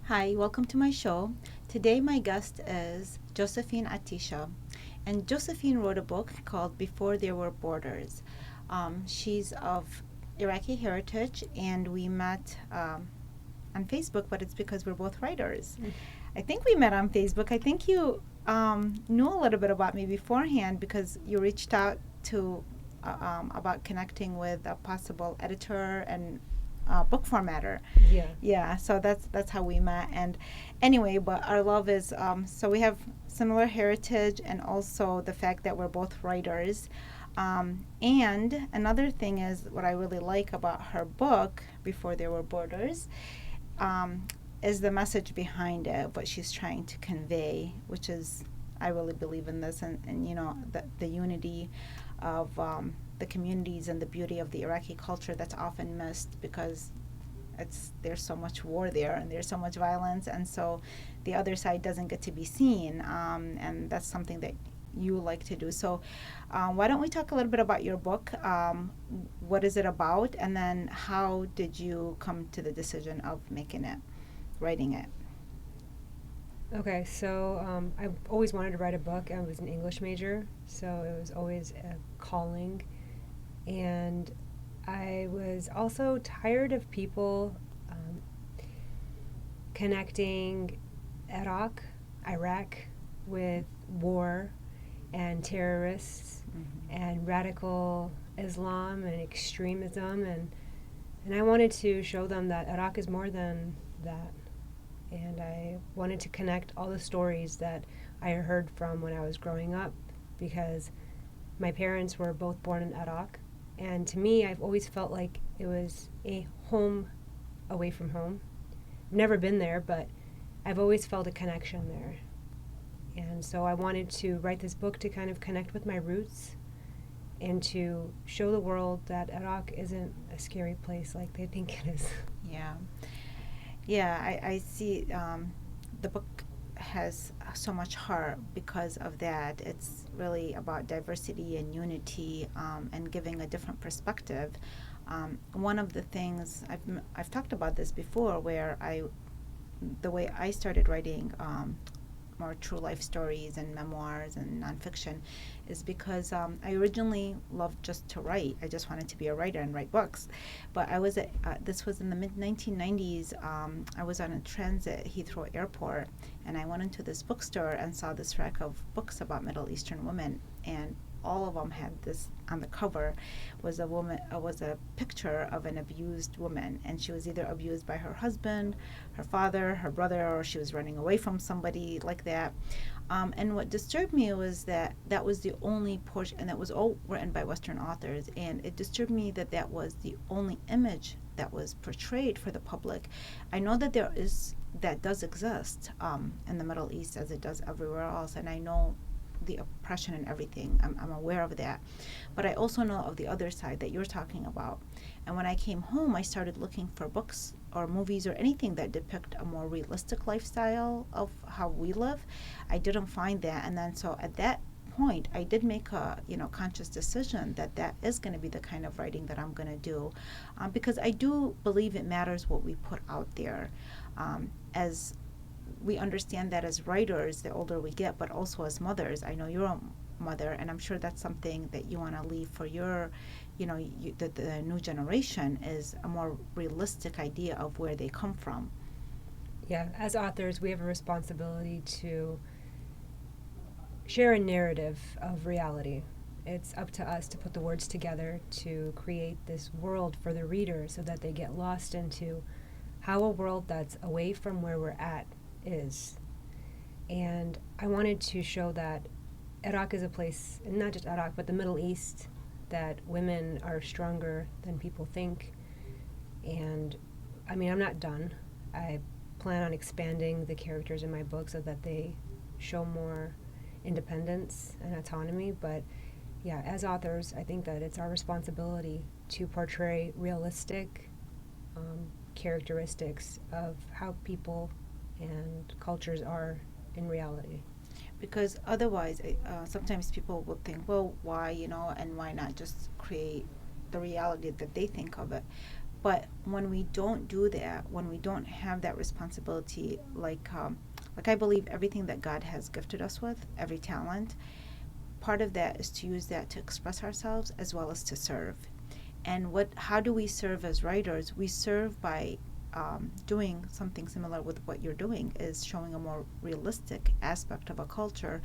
Hi, welcome to my show. Today, my guest is Josephine Atisha, and Josephine wrote a book called Before There Were Borders. She's of Iraqi heritage, and we met on Facebook, but it's because we're both writers. I think we met on Facebook. I think you knew a little bit about me beforehand because you reached out to about connecting with a possible editor and book formatter. Yeah. Yeah, so that's how we met. And anyway, but our love is so we have similar heritage and also the fact that we're both writers. And another thing is what I really like about her book, Before There Were Borders, is the message behind it, what she's trying to convey, which is I really believe in this, and the unity of the communities and the beauty of the Iraqi culture that's often missed because there's so much war there and there's so much violence, and so the other side doesn't get to be seen, and that's something that you like to do. So why don't we talk a little bit about your book? What is it about, and then how did you come to the decision of writing it? Okay, so I always wanted to write a book. I was an English major, so it was always a calling. And I was also tired of people connecting Iraq with war and terrorists and radical Islam and extremism. And I wanted to show them that Iraq is more than that. And I wanted to connect all the stories that I heard from when I was growing up because my parents were both born in Iraq. And to me, I've always felt like it was a home away from home. I've never been there, but I've always felt a connection there. And so I wanted to write this book to kind of connect with my roots and to show the world that Iraq isn't a scary place like they think it is. Yeah. Yeah, I see the book has so much heart because of that. It's really about diversity and unity, and giving a different perspective. One of the things I've talked about this before, where the way I started writing more true life stories and memoirs and nonfiction is because I originally loved just to write. I just wanted to be a writer and write books. But this was in the mid 1990s. I was on a transit at Heathrow Airport, and I went into this bookstore and saw this rack of books about Middle Eastern women, and all of them had this on the cover was a picture of an abused woman, and she was either abused by her husband, her father, her brother, or she was running away from somebody like that. And what disturbed me was that was the only portion, and that was all written by Western authors, and it disturbed me that was the only image that was portrayed for the public. I know that that does exist in the Middle East as it does everywhere else, and I know the oppression and everything. I'm aware of that. But I also know of the other side that you're talking about. And when I came home, I started looking for books or movies or anything that depict a more realistic lifestyle of how we live. I didn't find that. And then so at that point, I did make a conscious decision that is going to be the kind of writing that I'm going to do, because I do believe it matters what we put out there. As we understand that as writers, the older we get, but also as mothers. I know you're a mother, and I'm sure that's something that you want to leave for the new generation is a more realistic idea of where they come from. Yeah, as authors, we have a responsibility to share a narrative of reality. It's up to us to put the words together to create this world for the reader so that they get lost into how a world that's away from where we're at is. And I wanted to show that Iraq is a place, and not just Iraq, but the Middle East, that women are stronger than people think. And I mean, I'm not done. I plan on expanding the characters in my book so that they show more independence and autonomy. But yeah, as authors, I think that it's our responsibility to portray realistic characteristics of how people and cultures are in reality. Because otherwise, sometimes people will think, well, why, and why not just create the reality that they think of it. But when we don't do that, when we don't have that responsibility, like I believe everything that God has gifted us with, every talent, part of that is to use that to express ourselves as well as to serve. And how do we serve as writers? We serve by doing something similar with what you're doing, is showing a more realistic aspect of a culture,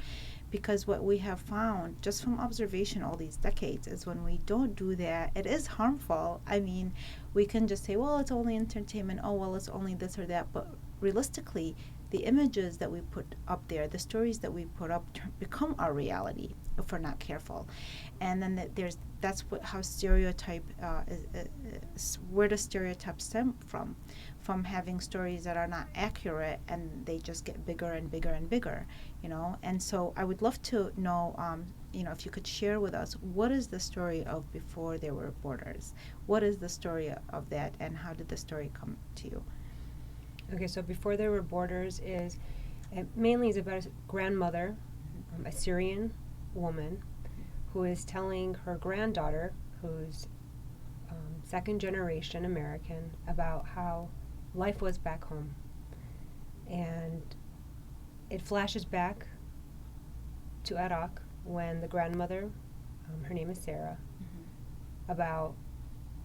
because what we have found just from observation all these decades is when we don't do that, it is harmful. I mean, we can just say, well, it's only entertainment, oh well, it's only this or that, but realistically, the images that we put up there, the stories that we put up, become our reality if we're not careful. And then that's how stereotype where does stereotype stem from having stories that are not accurate, and they just get bigger and bigger and bigger, and so I would love to know, if you could share with us, what is the story of Before There Were Borders? What is the story of that, and how did the story come to you? Okay, so Before There Were Borders is it mainly is about a grandmother, a Syrian woman, who is telling her granddaughter, who's second generation American, about how life was back home. And it flashes back to Iraq when the grandmother, her name is Sarah, about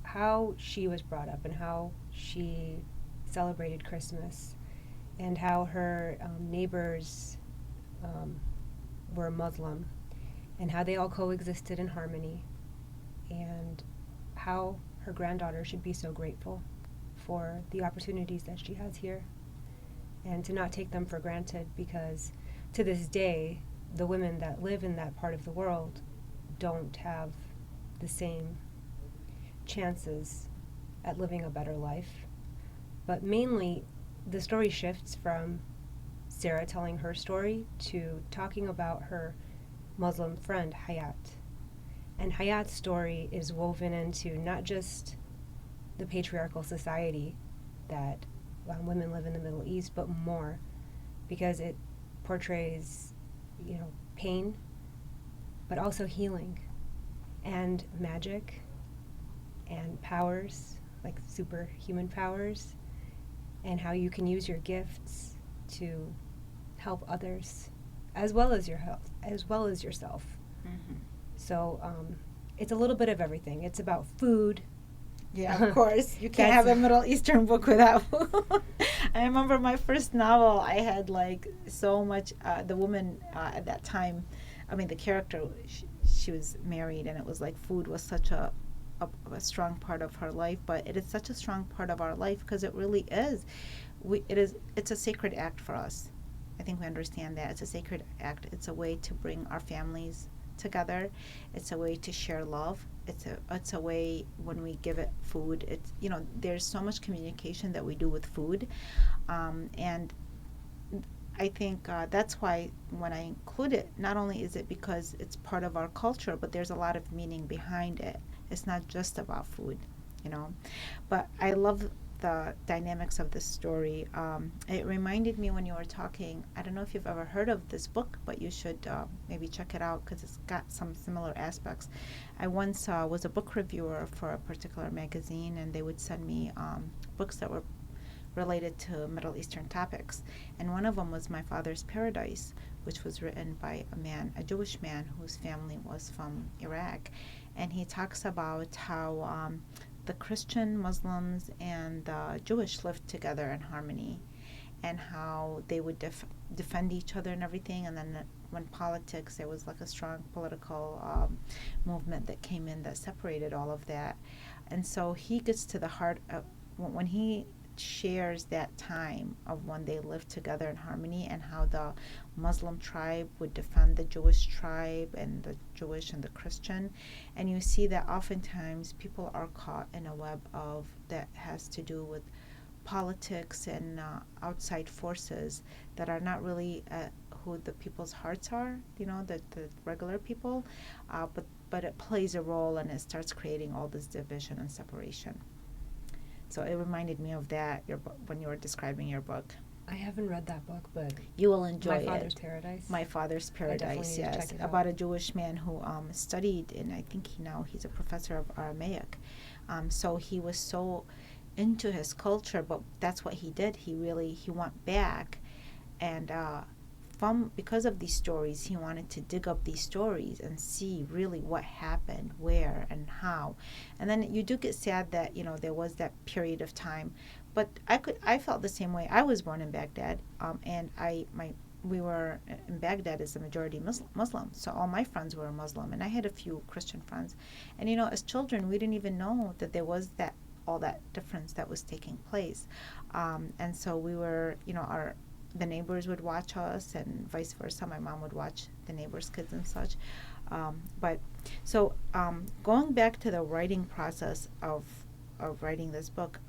how she was brought up and how she celebrated Christmas, and how her neighbors were Muslim, and how they all coexisted in harmony, and how her granddaughter should be so grateful for the opportunities that she has here, and to not take them for granted, because to this day, the women that live in that part of the world don't have the same chances at living a better life. But mainly, the story shifts from Sarah telling her story to talking about her Muslim friend, Hayat. And Hayat's story is woven into not just the patriarchal society that women live in the Middle East, but more, because it portrays, pain, but also healing and magic and powers, like superhuman powers, and how you can use your gifts to help others as well as your health, as well as yourself. So it's a little bit of everything. It's about food. Yeah, of course. You can't have a Middle Eastern book without food. I remember my first novel, I had so much, the woman at that time, the character, she was married, and it was food was such a strong part of her life, but it is such a strong part of our life because it really is. It's a sacred act for us. I think we understand that. It's a sacred act. It's a way to bring our families together. It's a way to share love. It's a way when we give it food. It's there's so much communication that we do with food, and I think that's why when I include it, not only is it because it's part of our culture, but there's a lot of meaning behind it. It's not just about food, But I love the dynamics of this story. It reminded me when you were talking, I don't know if you've ever heard of this book, but you should maybe check it out because it's got some similar aspects. I once was a book reviewer for a particular magazine, and they would send me books that were related to Middle Eastern topics. And one of them was My Father's Paradise, which was written by a Jewish man whose family was from Iraq. And he talks about how the Christian, Muslims, and the Jewish lived together in harmony, and how they would defend each other and everything. And then when politics, there was a strong political movement that came in that separated all of that. And so he gets to the heart of when he shares that time of when they lived together in harmony, and how the Muslim tribe would defend the Jewish tribe, and the Jewish and the Christian. And you see that oftentimes people are caught in a web of that has to do with politics and outside forces that are not really who the people's hearts are, the regular people, but it plays a role, and it starts creating all this division and separation. So it reminded me of that when you were describing your book. I haven't read that book, but You will enjoy My Father's it. Paradise. My Father's Paradise, need to yes, check it about out. a Jewish man who studied, and I think he's a professor of Aramaic. So he was so into his culture, but that's what he did. He went back, and from because of these stories, he wanted to dig up these stories and see really what happened, where and how. And then you do get sad that there was that period of time, but I felt the same way. I was born in Baghdad, and we were in Baghdad as a majority Muslim, so all my friends were Muslim, and I had a few Christian friends. And as children, we didn't even know that there was that all that difference that was taking place. And so we were, the neighbors would watch us, and vice versa. My mom would watch the neighbors' kids and such. But so going back to the writing process of writing this book,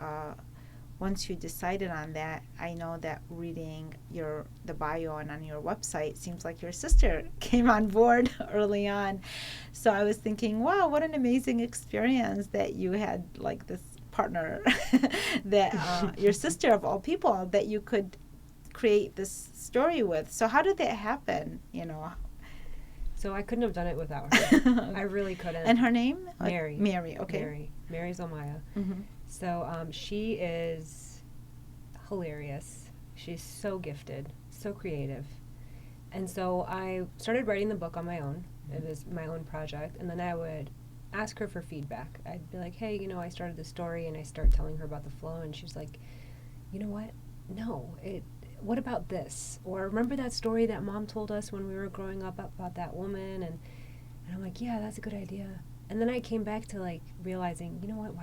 once you decided on that, I know that reading the bio and on your website, seems like your sister came on board early on. So I was thinking, wow, what an amazing experience that you had, like this partner, that your sister of all people, that you could create this story with. So how did that happen? So I couldn't have done it without her. I really couldn't. And her name? Mary. Mary. Okay. Mary Zomaya. Mm-hmm. So she is hilarious. She's so gifted, so creative. And so I started writing the book on my own. It was my own project. And then I would ask her for feedback. I'd be like, hey, I started the story, and I start telling her about the flow, and she's like, you know what? No, what about this? Or remember that story that Mom told us when we were growing up about that woman? And I'm like, yeah, that's a good idea. And then I came back to like realizing, you know what,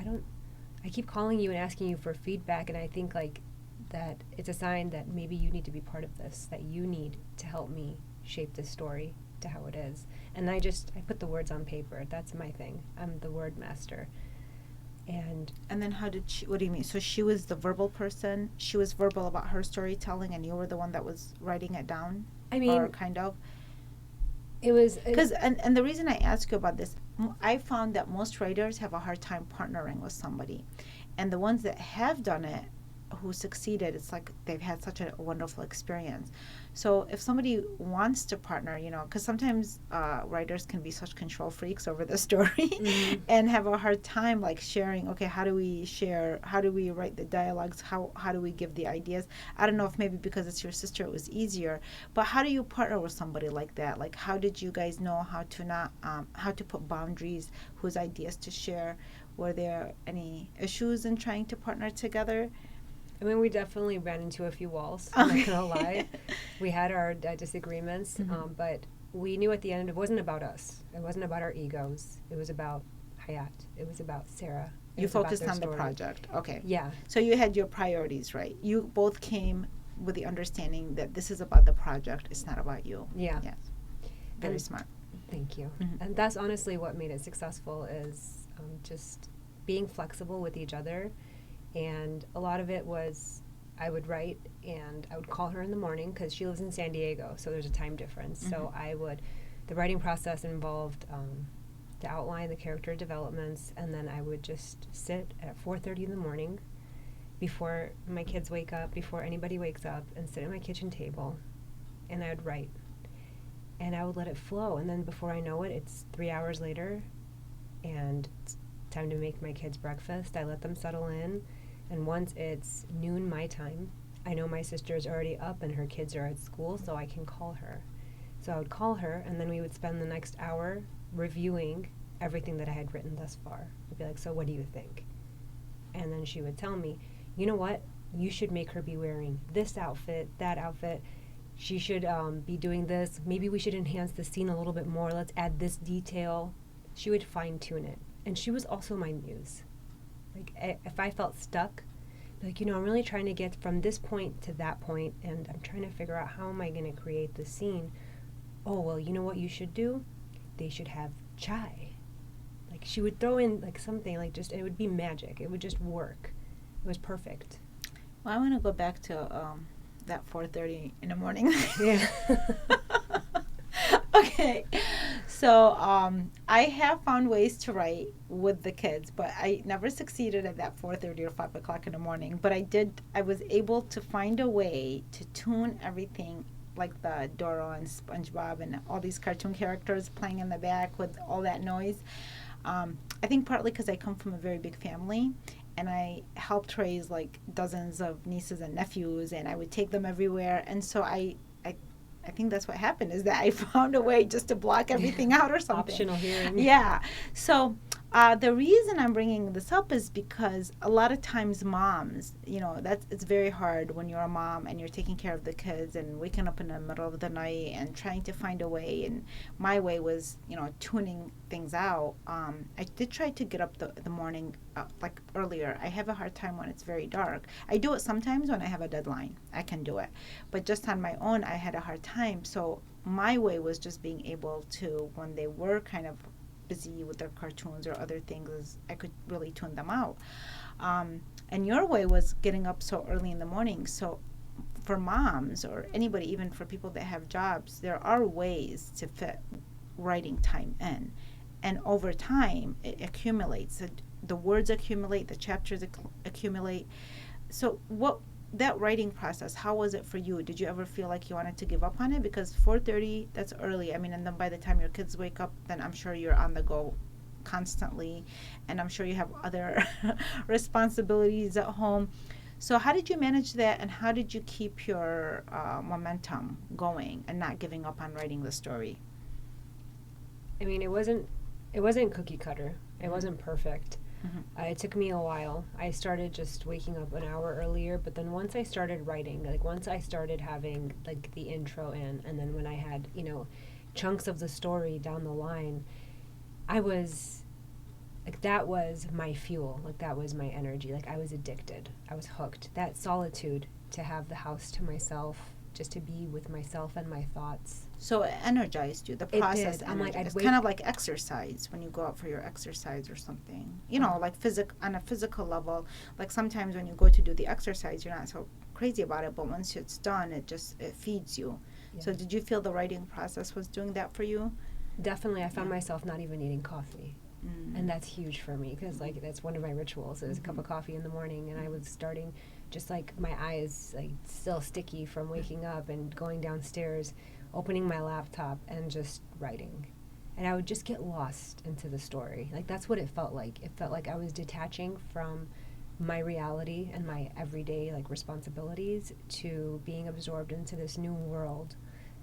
I keep calling you and asking you for feedback, and I think like that it's a sign that maybe you need to be part of this, that you need to help me shape this story to how it is. And I put the words on paper. That's my thing. I'm the word master. And then how did she, what do you mean? So she was the verbal person? She was verbal about her storytelling, and you were the one that was writing it down? I mean, or kind of? It was... Because, and the reason I ask you about this, I found that most writers have a hard time partnering with somebody. And the ones that have done it, who succeeded, it's like they've had such a wonderful experience. So if somebody wants to partner, because sometimes writers can be such control freaks over the story, mm-hmm. and have a hard time like sharing, okay, how do we share, how do we write the dialogues, how do we give the ideas? I don't know if maybe because it's your sister it was easier, but how do you partner with somebody like that? Like, how did you guys know how to put boundaries, whose ideas to share? Were there any issues in trying to partner together? I mean, we definitely ran into a few walls. I'm not gonna lie. We had our disagreements, mm-hmm. But we knew at the end it wasn't about us. It wasn't about our egos. It was about Hayat. It was about Sarah. You focused on the project. Okay. Yeah. So you had your priorities, right? You both came with the understanding that this is about the project. It's not about you. Yeah. Yes. Very smart. Thank you. Mm-hmm. And that's honestly what made it successful, is just being flexible with each other. And a lot of it was I would write and I would call her in the morning because she lives in San Diego, so there's a time difference. Mm-hmm. So the writing process involved the outline, the character developments, and then I would just sit at 4:30 in the morning before my kids wake up, before anybody wakes up, and sit at my kitchen table, and I would write. And I would let it flow, and then before I know it, it's 3 hours later, and it's time to make my kids breakfast. I let them settle in. And once it's noon my time, I know my sister's already up and her kids are at school, so I can call her. So I would call her, and then we would spend the next hour reviewing everything that I had written thus far. I'd be like, so what do you think? And then she would tell me, you know what? You should make her be wearing this outfit, that outfit. She should be doing this. Maybe we should enhance the scene a little bit more. Let's add this detail. She would fine-tune it. And she was also my muse. Like, if I felt stuck, like, I'm really trying to get from this point to that point, and I'm trying to figure out how am I going to create the scene. Oh, well, you know what you should do? They should have chai. Like, she would throw in, like, something, like, just, it would be magic. It would just work. It was perfect. Well, I want to go back to that 4:30 in the morning. Yeah. Okay. So I have found ways to write with the kids, but I never succeeded at that 4:30 or 5 o'clock in the morning. But I did. I was able to find a way to tune everything, like the Dora and SpongeBob and all these cartoon characters playing in the back with all that noise. I think partly because I come from a very big family, and I helped raise like dozens of nieces and nephews, and I would take them everywhere. And so I think that's what happened, is that I found a way just to block everything out or something. Optional hearing. Yeah. So the reason I'm bringing this up is because a lot of times moms, it's very hard when you're a mom and you're taking care of the kids and waking up in the middle of the night and trying to find a way. And my way was, tuning things out. I did try to get up the morning, like earlier. I have a hard time when it's very dark. I do it sometimes when I have a deadline. I can do it. But just on my own, I had a hard time. So my way was just being able to, when they were kind of busy with their cartoons or other things, I could really tune them out. And your way was getting up so early in the morning. So for moms or anybody, even for people that have jobs, there are ways to fit writing time in. And over time, it accumulates. The words accumulate, the chapters accumulate. So that writing process, how was it for you? Did you ever feel like you wanted to give up on it? Because 4:30, that's early. I mean, and then by the time your kids wake up, then I'm sure you're on the go constantly, and I'm sure you have other responsibilities at home. So how did you manage that, and how did you keep your momentum going and not giving up on writing the story? I mean, it wasn't cookie cutter. It wasn't perfect. It took me a while. I started just waking up an hour earlier, but then once I started writing, like once I started having like the intro in, and then when I had, chunks of the story down the line, I was like, that was my fuel. Like that was my energy. Like I was addicted. I was hooked. That solitude, to have the house to myself, just to be with myself and my thoughts. So it energized you, the process. I'm like, it's kind of like exercise when you go out for your exercise or something. Like on a physical level, like sometimes when you go to do the exercise, you're not so crazy about it, but once it's done, it feeds you. Yeah. So did you feel the writing process was doing that for you? Definitely. I found myself not even eating coffee. And that's huge for me, because like that's one of my rituals is a cup of coffee in the morning. And I was starting, just like my eyes like still sticky from waking up and going downstairs, opening my laptop and just writing. And I would just get lost into the story. Like that's what it felt like. It felt like I was detaching from my reality and my everyday like responsibilities to being absorbed into this new world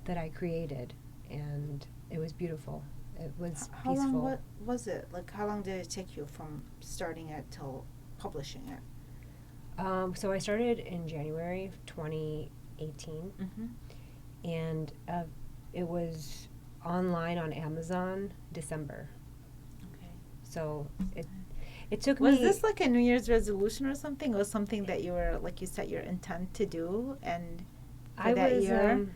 that I created. And it was beautiful. It was how peaceful. Long was it? Like how long did it take you from starting it till publishing it? So I started in January of 2018, and it was online on Amazon December. Okay. So it took me. Was me. this like a New Year's resolution or something, or something that you were like you set your intent to do, and for that year?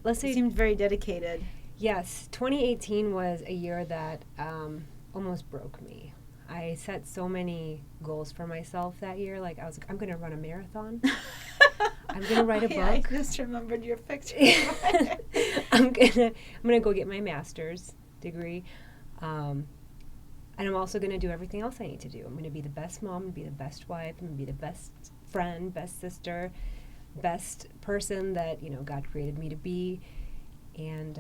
Let's say, you seemed very dedicated. Yes, 2018 was a year that almost broke me. I set so many goals for myself that year. Like I was like, I'm going to run a marathon. I'm going to write a book. I just remembered your picture. I'm gonna go get my master's degree, and I'm also going to do everything else I need to do. I'm going to be the best mom, be the best wife, I'm going to be the best friend, best sister, best person that God created me to be. And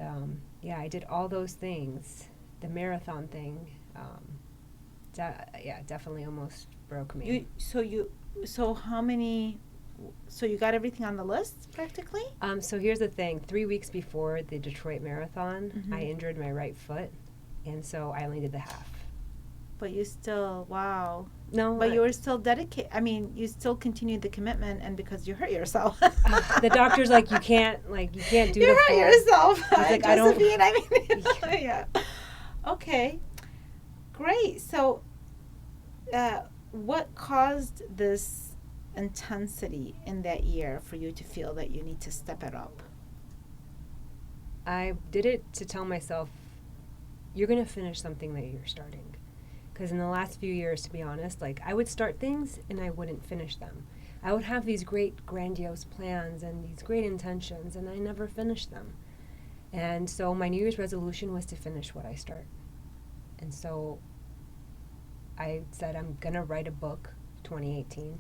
I did all those things. The marathon thing, definitely almost broke me. So you got everything on the list practically? So here's the thing. 3 weeks before the Detroit Marathon, I injured my right foot, and so I only did the half. But you still, wow. No. But you were still dedicated. I mean, you still continued the commitment, and because you hurt yourself. The doctor's like, you can't do you the full. You hurt yourself. Like, Josephine, I mean, yeah. Okay. Great. So, what caused this intensity in that year for you to feel that you need to step it up? I did it to tell myself, you're going to finish something that you're starting. Because in the last few years, to be honest, like I would start things and I wouldn't finish them. I would have these great grandiose plans and these great intentions, and I never finished them. And so my New Year's resolution was to finish what I start. And so I said, I'm going to write a book 2018.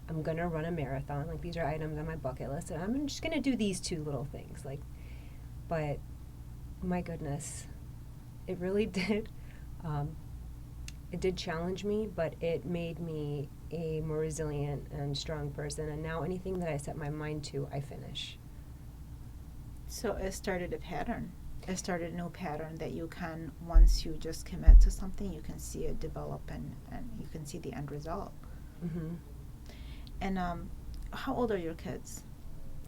I'm going to run a marathon. Like, these are items on my bucket list. And I'm just going to do these two little things. Like, but my goodness, it really did. It did challenge me, but it made me a more resilient and strong person. And now anything that I set my mind to, I finish. So it started a pattern. It started a new pattern that you can, once you just commit to something, you can see it develop, and you can see the end result. Mm-hmm. And how old are your kids?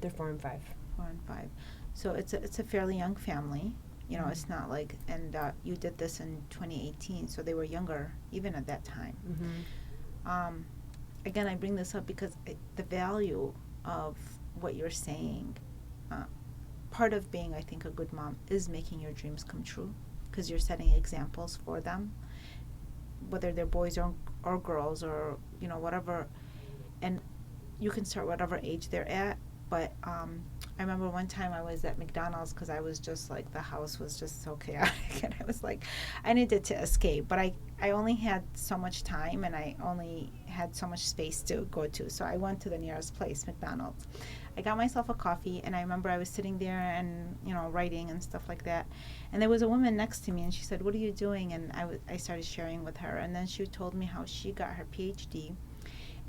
They're 4 and 5. 4 and 5. So it's a fairly young family. You know, Mm-hmm. it's not like, and you did this in 2018, so they were younger even at that time. Mm-hmm. Again, I bring this up because the value of what you're saying, part of being, I think, a good mom is making your dreams come true, because you're setting examples for them, whether they're boys or girls, or, you know, whatever. And you can start whatever age they're at. But I remember one time I was at McDonald's because I was just like, the house was just so chaotic, and I was like, I needed to escape, but I only had so much time, and I only had so much space to go to, so I went to the nearest place, McDonald's. I got myself a coffee, and I remember I was sitting there and, you know, writing and stuff like that, and there was a woman next to me, and she said, "What are you doing?" And I started sharing with her, and then she told me how she got her PhD.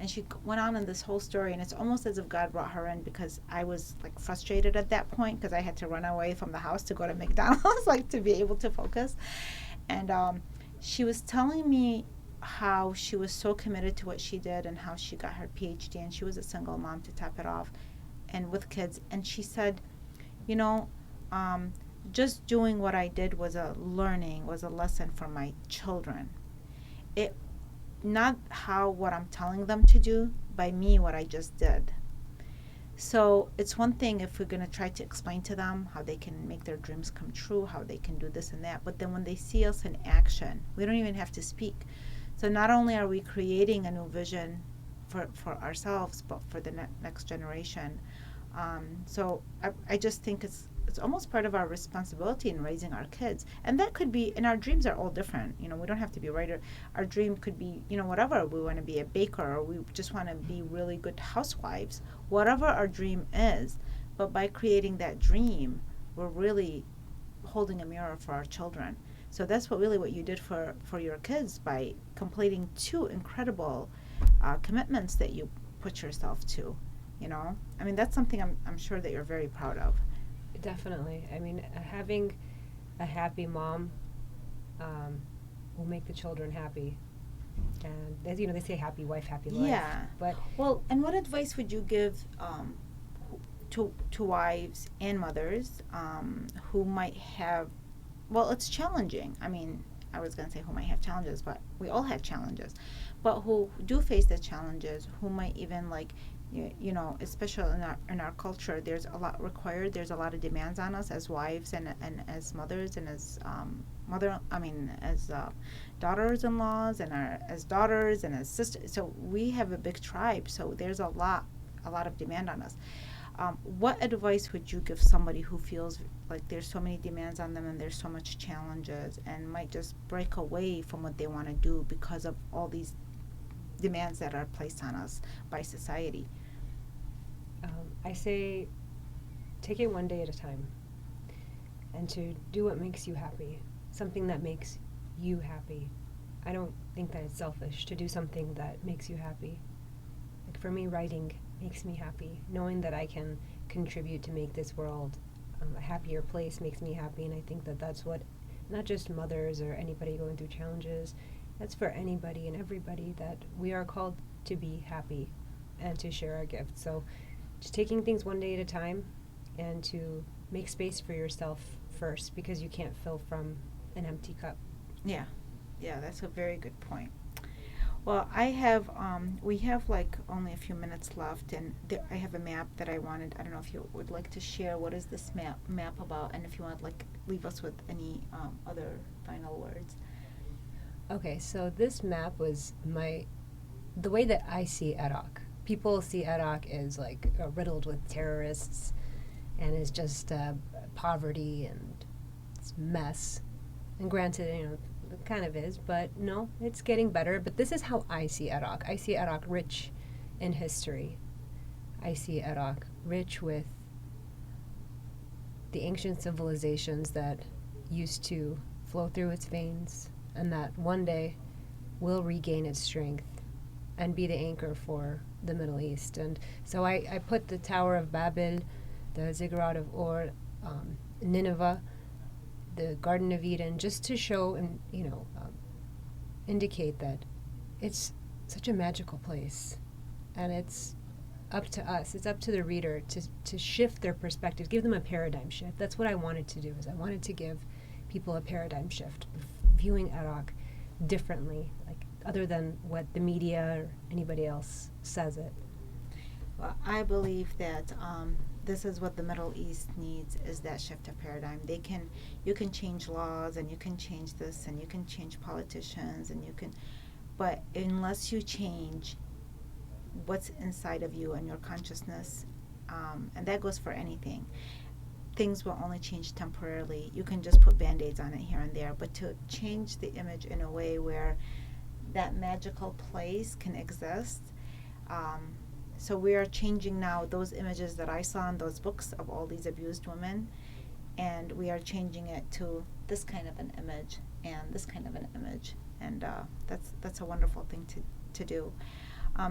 And she went on in this whole story, and it's almost as if God brought her in, because I was like frustrated at that point because I had to run away from the house to go to McDonald's, like, to be able to focus. And she was telling me how she was so committed to what she did, and how she got her PhD, and she was a single mom to top it off, and with kids. And she said, you know, just doing what I did was a lesson for my children. It Not how what I'm telling them to do, by me what I just did. So it's one thing if we're going to try to explain to them how they can make their dreams come true, how they can do this and that, but then when they see us in action, we don't even have to speak. So not only are we creating a new vision for ourselves, but for the next generation. So I just think it's almost part of our responsibility in raising our kids. And that could be, and our dreams are all different. You know, we don't have to be a writer. Our dream could be, you know, whatever. We want to be a baker, or we just want to be really good housewives. Whatever our dream is, but by creating that dream, we're really holding a mirror for our children. So that's what you did for your kids by completing 2 incredible commitments that you put yourself to. You know, I mean, that's something I'm sure that you're very proud of. Definitely. I mean, having a happy mom will make the children happy. And as you know, they say happy wife, happy life. Yeah. But Well, and what advice would you give to wives and mothers who might have? Well, it's challenging. I mean, I was going to say who might have challenges, but we all have challenges. But who do face the challenges, who might even, like, you know, especially in our culture, there's a lot required. There's a lot of demands on us as wives, and as mothers, and as as daughters-in-laws, and as daughters, and as sisters. So we have a big tribe. So there's a lot of demand on us. What advice would you give somebody who feels like there's so many demands on them, and there's so much challenges, and might just break away from what they want to do because of all these demands that are placed on us by society? I say take it one day at a time, and to do what makes you happy, something that makes you happy. I don't think that it's selfish to do something that makes you happy. Like, for me, writing makes me happy. Knowing that I can contribute to make this world a happier place makes me happy, and I think that that's what, not just mothers or anybody going through challenges, that's for anybody and everybody, that we are called to be happy and to share our gifts. So just taking things one day at a time, and to make space for yourself first, because you can't fill from an empty cup. Yeah, that's a very good point. Well, we have like only a few minutes left, and I have a map that I wanted. I don't know if you would like to share what is this map about, and if you want, like, leave us with any other final words. Okay, so this map was the way that I see Iraq. People see Iraq as like riddled with terrorists and is just poverty and it's mess. And granted, it kind of is, but no, it's getting better. But this is how I see Iraq. I see Iraq rich in history. I see Iraq rich with the ancient civilizations that used to flow through its veins and that one day will regain its strength and be the anchor for the Middle East. And so I put the Tower of Babel, the Ziggurat of Ur, Nineveh, the Garden of Eden, just to show and indicate that it's such a magical place, and it's up to us. It's up to the reader to shift their perspective, give them a paradigm shift. That's what I wanted to do. Is I wanted to give people a paradigm shift, viewing Iraq differently, like other than what the media or anybody else says it. Well, I believe that this is what the Middle East needs, is that shift of paradigm. You can change laws, and you can change this, and you can change politicians, but unless you change what's inside of you and your consciousness, and that goes for anything, things will only change temporarily. You can just put band-aids on it here and there, but to change the image in a way where that magical place can exist. So we are changing now those images that I saw in those books of all these abused women, and we are changing it to this kind of an image and this kind of an image, and that's a wonderful thing to do.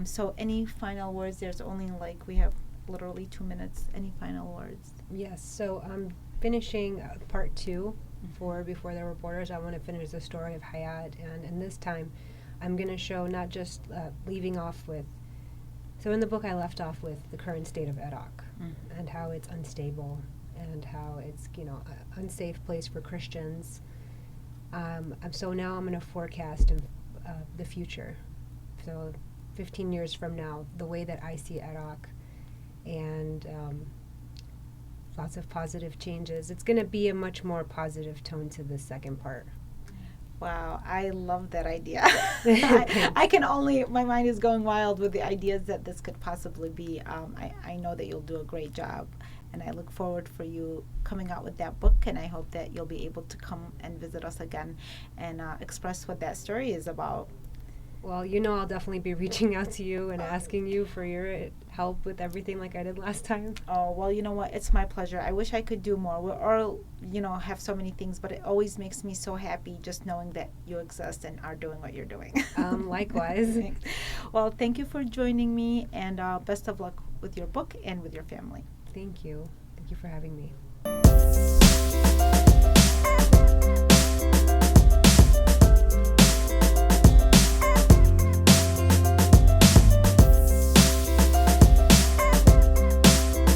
So any final words? There's only we have literally 2 minutes. Any final words? Yes, so I'm finishing part 2 for Before There Were Borders. I want to finish the story of Hayat, and this time I'm going to show not just leaving off with, so in the book I left off with the current state of Iraq and how it's unstable and how it's an unsafe place for Christians. So now I'm going to forecast the future. So 15 years from now, the way that I see Iraq, and lots of positive changes. It's going to be a much more positive tone to the second part. Wow, I love that idea. My mind is going wild with the ideas that this could possibly be. I know that you'll do a great job, and I look forward for you coming out with that book, and I hope that you'll be able to come and visit us again and express what that story is about. Well, I'll definitely be reaching out to you and asking you for your help with everything like I did last time. Oh, well, you know what? It's my pleasure. I wish I could do more. We all, have so many things, but it always makes me so happy just knowing that you exist and are doing what you're doing. Likewise. Well, thank you for joining me, and best of luck with your book and with your family. Thank you. Thank you for having me.